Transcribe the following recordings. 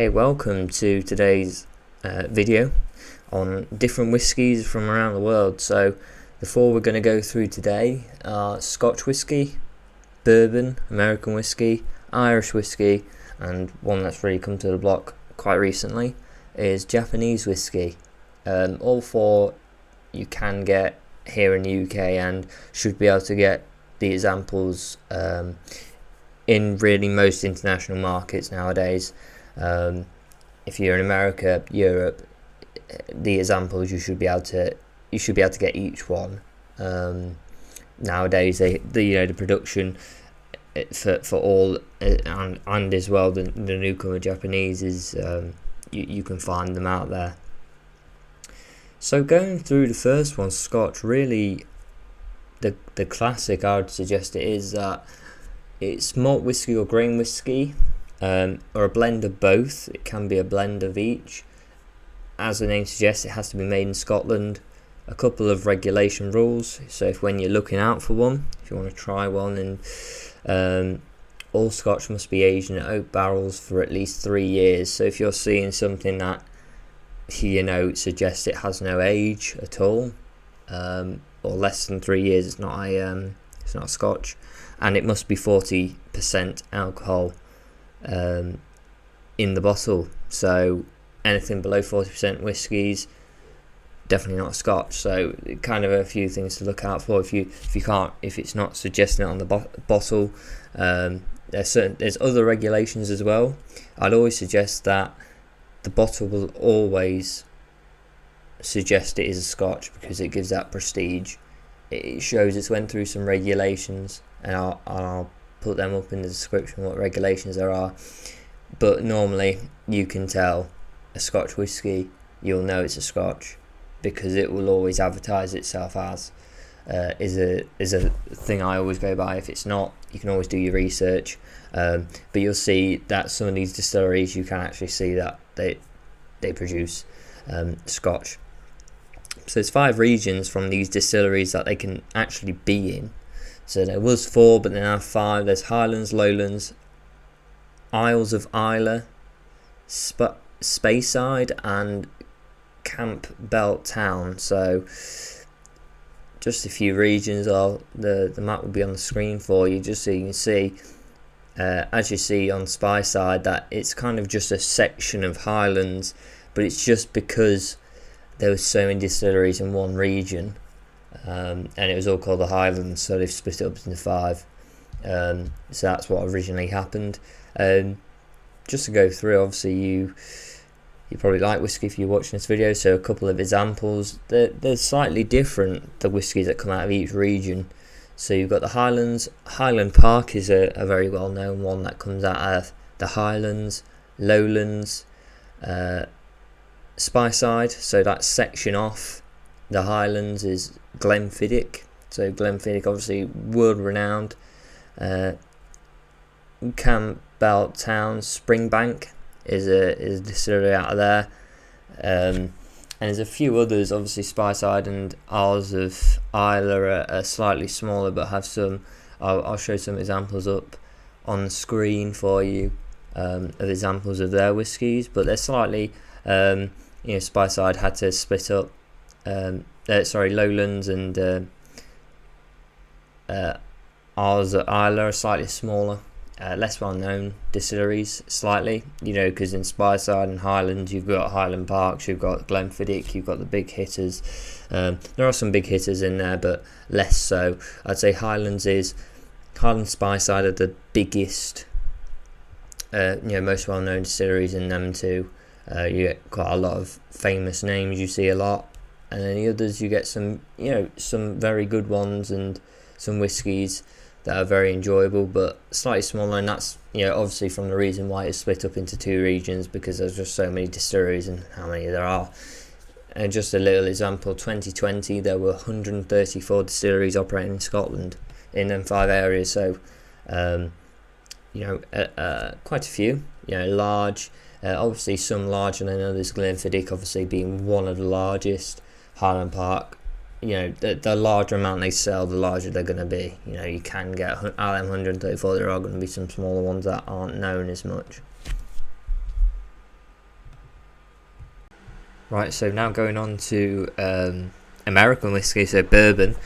Okay, welcome to today's video on different whiskies from around the world. So the four we're going to go through today are Scotch whisky, Bourbon, American whiskey, Irish whiskey, and one that's really come to the block quite recently is Japanese whiskey. All four you can get here in the UK and should be able to get the examples in really most international markets nowadays. If you're in America, Europe, the examples you should be able to get each one. Nowadays, the production for all and as well the newcomer Japanese is you can find them out there. So going through the first one, Scotch, really the classic I would suggest it is that it's malt whiskey or grain whiskey. Or a blend of both. It can be a blend of each. As the name suggests, it has to be made in Scotland. A couple of regulation rules. So if when you're looking out for one, if you want to try one, and all Scotch must be aged in oak barrels for at least 3 years. So if you're seeing something that suggests it has no age at all, or less than 3 years, it's not a Scotch, and it must be 40% alcohol in the bottle. So anything below 40% whiskies, definitely not a Scotch. So kind of a few things to look out for if it's not suggesting it on the bottle. There's other regulations as well. I'd always suggest that the bottle will always suggest it is a Scotch because it gives that prestige. It shows it's went through some regulations, and I'll put them up in the description what regulations there are. But normally you can tell a Scotch whisky, you'll know it's a Scotch because it will always advertise itself as is a thing I always go by. If it's not, you can always do your research, but you'll see that some of these distilleries you can actually see that they produce Scotch. So there's 5 regions from these distilleries that they can actually be in. So there was 4, but there are 5. There's Highlands, Lowlands, Isles of Islay, Speyside, and Campbell Town. So just a few regions. The map will be on the screen for you, just so you can see. As you see on Speyside, that it's kind of just a section of Highlands, but it's just because there were so many distilleries in one region. And it was all called the Highlands, so they've split it up into 5. So that's what originally happened. Just to go through, obviously you probably like whiskey if you're watching this video, so a couple of examples. They're slightly different, the whiskies that come out of each region. So you've got the Highlands. Highland Park is a very well known one that comes out of the Highlands. Lowlands, Speyside, so that section off the Highlands is Glenfiddich. So Glenfiddich, obviously world renowned. Campbell Town, Springbank is a distillery out of there, and there's a few others. Obviously Speyside and Isles of Islay are slightly smaller, but have some. I'll show some examples up on the screen for you of examples of their whiskies, but they're slightly. Speyside had to split up. Lowlands and Isles of Islay are slightly smaller, less well known distilleries slightly, because in Speyside and Highlands you've got Highland Parks, you've got Glenfiddich, you've got the big hitters. There are some big hitters in there, but less so. I'd say Highland Speyside are the biggest, most well known distilleries in them too. You get quite a lot of famous names, you see a lot. And then the others, you get some very good ones and some whiskies that are very enjoyable, but slightly smaller. And that's, obviously from the reason why it's split up into 2 regions, because there's just so many distilleries and how many there are. And just a little example, 2020, there were 134 distilleries operating in Scotland in them 5 areas. So, quite a few, large. Obviously some larger than others, Glenfiddich obviously being one of the largest. Highland Park, the larger amount they sell, the larger they're going to be. You can get out of them 134, there are going to be some smaller ones that aren't known as much. Right, so now going on to American whiskey, so bourbon.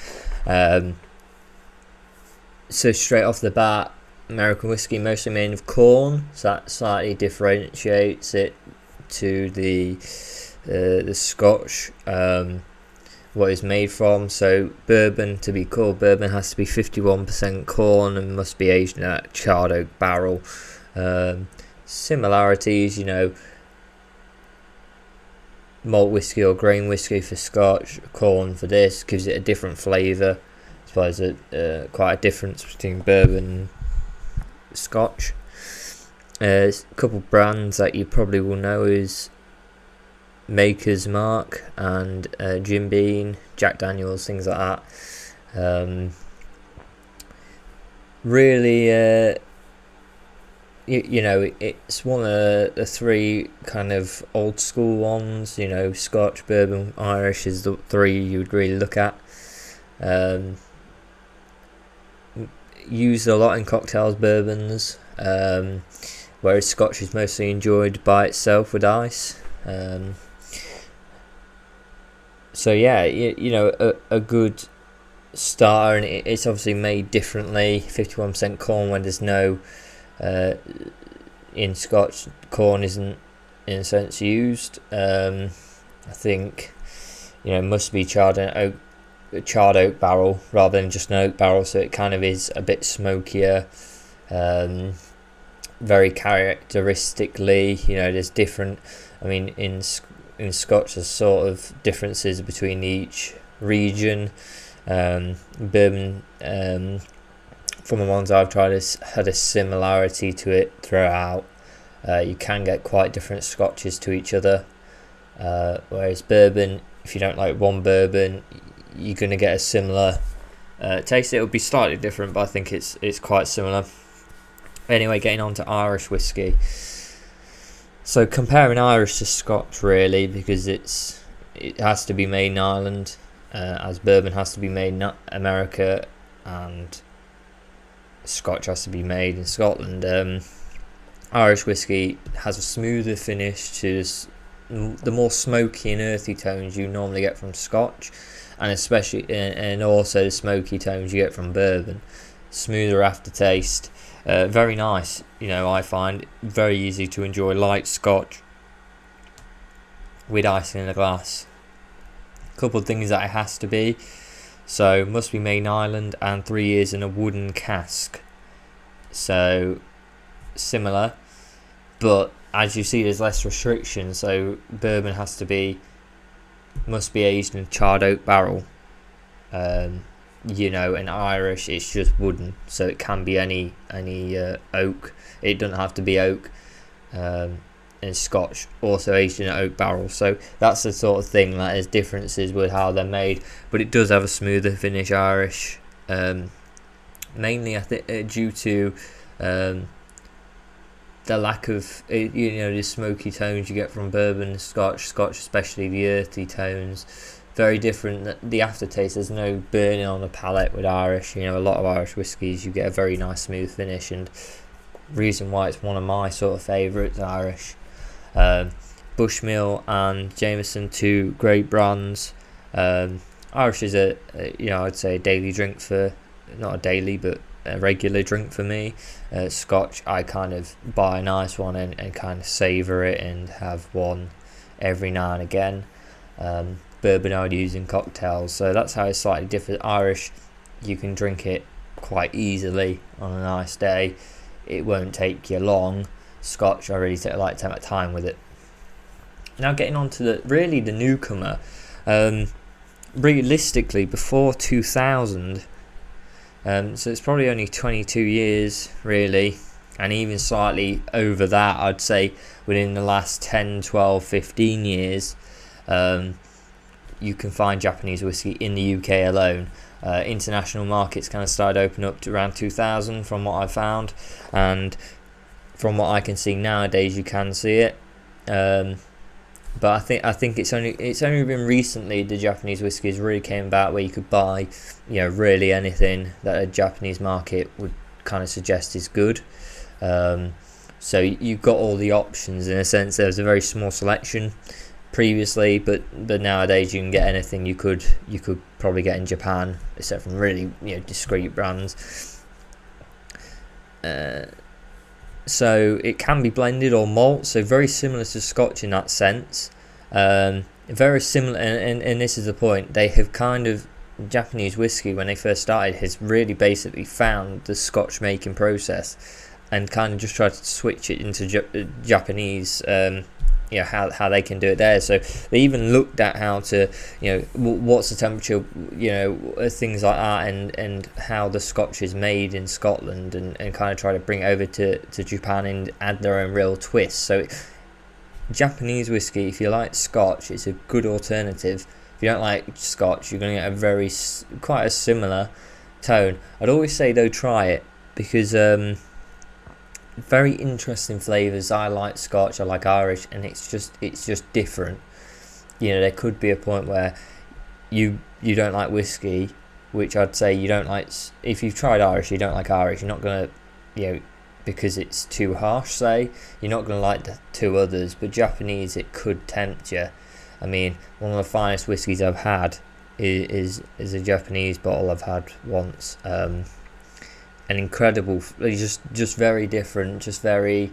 So straight off the bat, American whiskey mostly made of corn, so that slightly differentiates it to the Scotch, what it's made from. So bourbon, to be called bourbon, has to be 51% corn and must be aged in a charred oak barrel. Similarities, malt whiskey or grain whiskey for Scotch, corn for this, gives it a different flavour. I suppose quite a difference between bourbon and Scotch. A couple brands that you probably will know is Maker's Mark and Jim Beam, Jack Daniels, things like that. Really, it's one of the three kind of old school ones. Scotch, bourbon, Irish is the three you would really look at. Used a lot in cocktails, bourbons, whereas Scotch is mostly enjoyed by itself with ice. So yeah, a good starter, and it's obviously made differently. 51% corn when there's no in Scotch, corn isn't in a sense used. I think must be charred oak barrel rather than just an oak barrel, so it kind of is a bit smokier. Very characteristically, there's different. I mean, in Scotch, there's sort of differences between each region. Bourbon, from the ones I've tried, has had a similarity to it throughout. You can get quite different Scotches to each other, whereas bourbon, if you don't like one bourbon, you're going to get a similar taste. It will be slightly different, but I think it's quite similar. Anyway, getting on to Irish whiskey. So comparing Irish to Scotch, really, because it has to be made in Ireland, as bourbon has to be made in America, and Scotch has to be made in Scotland. Irish whiskey has a smoother finish to the more smoky and earthy tones you normally get from Scotch, and especially and also the smoky tones you get from bourbon. Smoother aftertaste, very nice. I find very easy to enjoy light Scotch with ice in a glass. A couple of things that it has to be. So must be made in Ireland and 3 years in a wooden cask. So similar, but as you see, there's less restrictions. So bourbon must be aged in a charred oak barrel. And Irish, it's just wooden, so it can be any oak. It doesn't have to be oak. And Scotch also aged in an oak barrel, so that's the sort of thing that there's differences with how they're made, but it does have a smoother finish, Irish, mainly I think due to the lack of the smoky tones you get from bourbon and Scotch, especially the earthy tones. Very different. The aftertaste, there's no burning on the palate with Irish. A lot of Irish whiskies, you get a very nice smooth finish, and reason why it's one of my sort of favourites, Irish. Bushmill and Jameson, two great brands. Irish is I'd say a daily drink not a daily, but a regular drink for me. Scotch, I kind of buy a nice one and kind of savour it and have one every now and again. Bourbon I would use in cocktails, so that's how it's slightly different. Irish, you can drink it quite easily on a nice day. It won't take you long. Scotch, I really take my time with it. Now getting on to the newcomer. Realistically, before 2000, so it's probably only 22 years really, and even slightly over that, I'd say within the last 10, 12, 15 years, you can find Japanese whiskey in the UK alone. International markets kind of started opening up to around 2000 from what I found, and from what I can see nowadays you can see it, but I think it's only been recently the Japanese whiskies really came about, where you could buy really anything that a Japanese market would kind of suggest is good. So you've got all the options in a sense. There's a very small selection, previously, but nowadays you can get anything you could probably get in Japan, except from really discreet brands. So it can be blended or malt, so very similar to Scotch in that sense. Very similar, and this is the point. They have kind of, Japanese whiskey when they first started has really basically found the Scotch making process and kind of just tried to switch it into Japanese. How they can do it there. So they even looked at how to, what's the temperature, things like that, and how the Scotch is made in Scotland, and kind of try to bring it over to Japan and add their own real twist. So Japanese whiskey, if you like Scotch, it's a good alternative. If you don't like Scotch, you're going to get quite a similar tone. I'd always say though, try it, because very interesting flavours. I like Scotch, I like Irish, and it's just different. There could be a point where you don't like whiskey, which I'd say you don't like. If you've tried Irish, you don't like Irish, you're not gonna, because it's too harsh, say, you're not gonna like the two others. But Japanese, it could tempt you. I mean, one of the finest whiskies I've had is a Japanese bottle I've had once. An incredible, just very different, just very,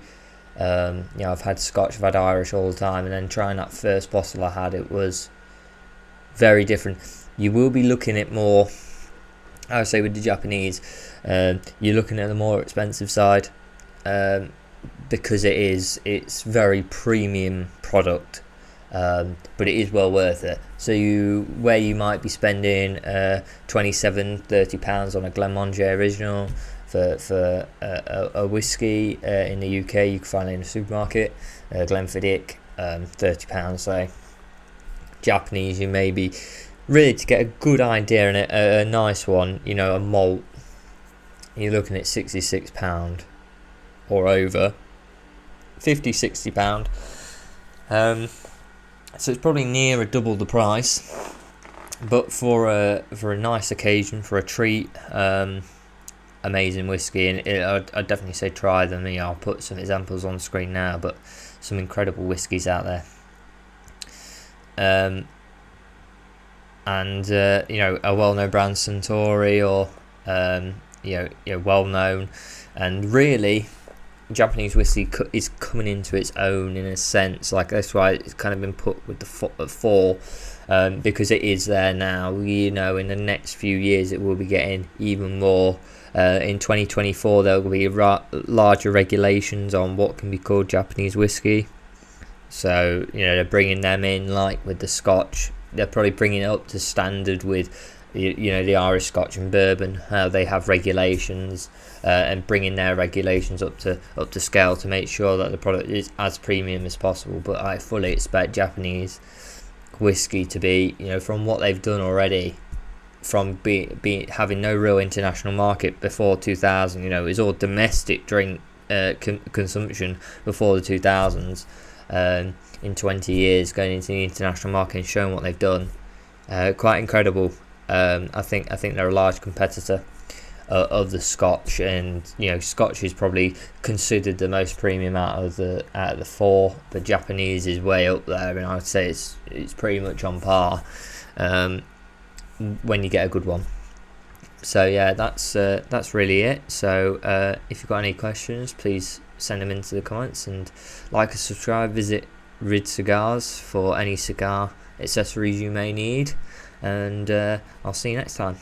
I've had Scotch, I've had Irish all the time, and then trying that first bottle I had, it was very different. You will be looking at more, I would say with the Japanese, you're looking at the more expensive side, because it's very premium product, but it is well worth it. So where you might be spending £27-30 on a Glenmorangie Original for a whiskey in the UK, you can find it in a supermarket. Glenfiddich, £30. So Japanese, you may be really, to get a good idea in it, a nice one, a malt, you're looking at £66 or over, £50-60. So it's probably near a double the price, but for a nice occasion, for a treat, amazing whiskey. And I'd definitely say try them. I'll put some examples on the screen now, but some incredible whiskies out there. And a well-known brand, Suntory, or well-known, and really Japanese whiskey is coming into its own in a sense. Like, that's why it's kind of been put with the four, because it is there now. In the next few years it will be getting even more. In 2024 there will be larger regulations on what can be called Japanese whiskey. So they're bringing them in, like with the Scotch. They're probably bringing it up to standard with the Irish, Scotch and Bourbon, how they have regulations, and bringing their regulations up to scale to make sure that the product is as premium as possible. But I fully expect Japanese whiskey to be, from what they've done already, from having no real international market before 2000, it was all domestic drink consumption before the 2000s. In 20 years going into the international market and showing what they've done, quite incredible. I think they're a large competitor of the Scotch, and Scotch is probably considered the most premium out of the four. The Japanese is way up there, and I would say it's pretty much on par when you get a good one. So yeah, that's really it. So if you've got any questions, please send them into the comments, and like and subscribe. Visit Rid Cigars for any cigar accessories you may need, and I'll see you next time.